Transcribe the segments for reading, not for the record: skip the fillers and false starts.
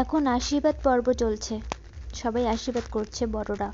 এখন আশীর্বাদ পর্ব চলছে, সবাই আশীর্বাদ করছে বড়রা।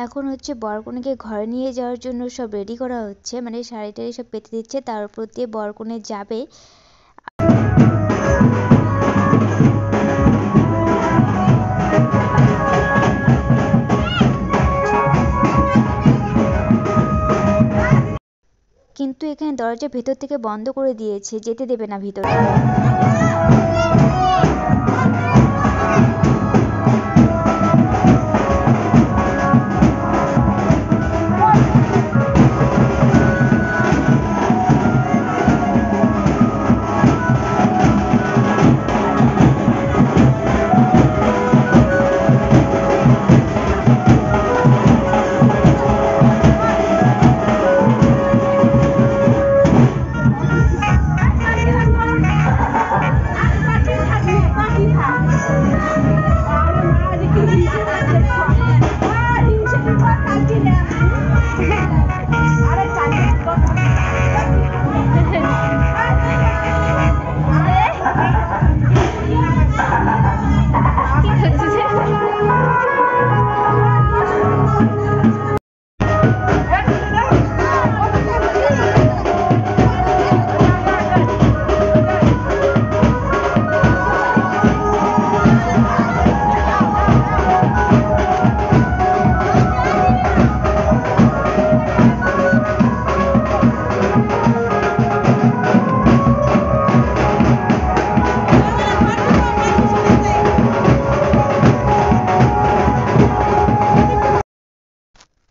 এখন হচ্ছে বরকনেকে ঘরে নিয়ে যাওয়ার জন্য সব রেডি করা হচ্ছে, মানে শাড়ি টাড়ি সব পেতে দিচ্ছে, তার উপর দিয়ে বরকনে যাবে। কিন্তু এখানে দরজা ভেতর থেকে বন্ধ করে দিয়েছে, যেতে দেবে না ভিতরে।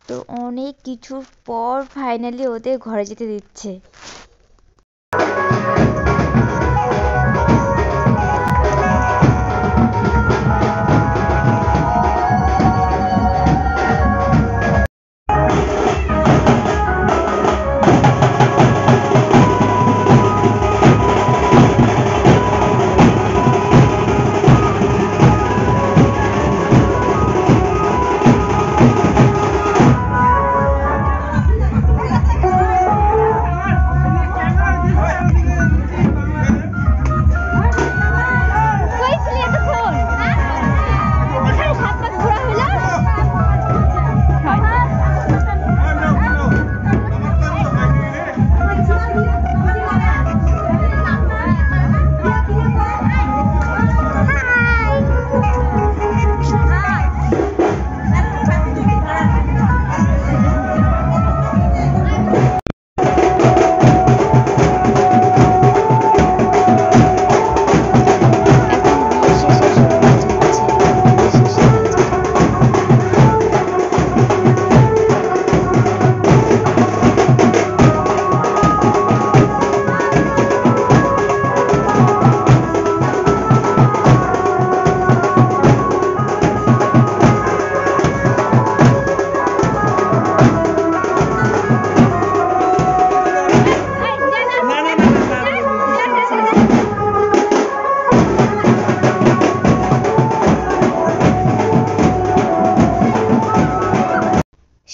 তো অনেক কিছুর পর ফাইনালি ওদের ঘরে যেতে দিচ্ছে।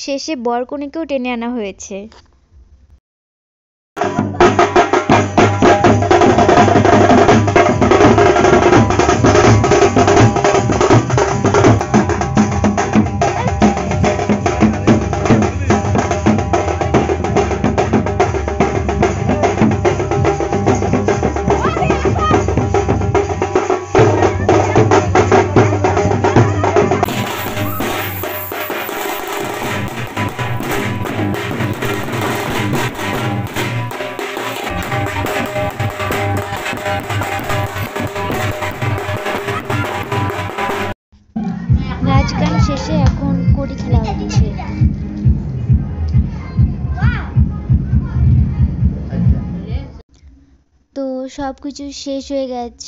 শেষে বরকনেকেও টেনে আনা হয়েছে। সব কিছু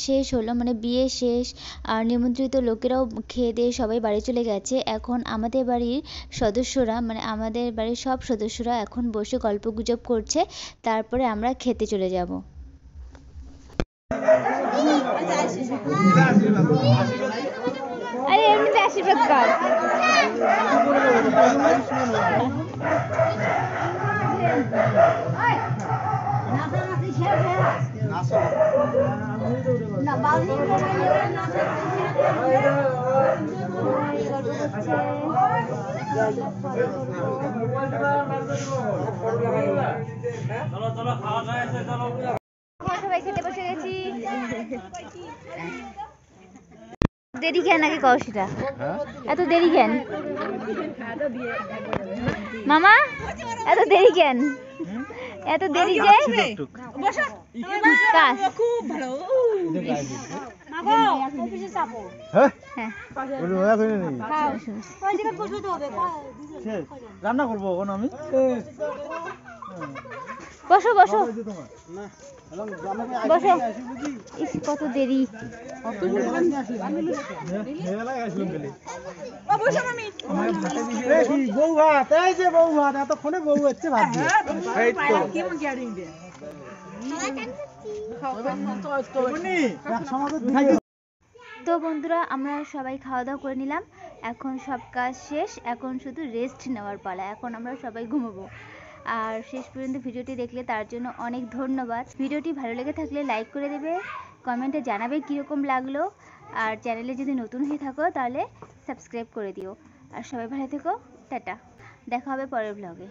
শেষ হলো, মানে বিয়ে শেষ, আর নিমন্ত্রিত লোকেরাও খেয়ে দিয়ে সবাই বাড়ি চলে গেছে। এখন আমাদের বাড়ির সদস্যরা, মানে আমাদের বাড়ির সব সদস্যরা এখন বসে গল্পগুজব করছে, তারপরে আমরা খেতে চলে যাব। আরে এমনিতে আশীর্বাদ কর। সবাই খেতে বসে গেছি। দেরি কেন আগে কও সেটা, এত দেরি কেন মামা, এত দেরি কেন, এত দেরি যে খুব ভালো। রান্না করবো এখন আমি। বসো বসো বসো। ইস কত দেরি। বউ ভাত, এই যে বউ ভাত, এতক্ষণে বউ হচ্ছে ভাত দিয়ে। তো বন্ধুরা, আমরা সবাই খাওয়া দাওয়া করে নিলাম, এখন সব কাজ শেষ, এখন শুধু রেস্ট নেওয়ার পালা, এখন আমরা সবাই ঘুমাবো। আর শেষ পর্যন্ত ভিডিওটি দেখলে তার জন্য অনেক ধন্যবাদ। ভিডিওটি ভালো লেগে থাকলে লাইক করে দেবে, কমেন্টে জানাবে কীরকম লাগলো, আর চ্যানেলে যদি নতুন হয়ে থাকো তাহলে সাবস্ক্রাইব করে দিও। আর সবাই ভালো থেকো, টাটা, দেখা হবে পরের ব্লগে।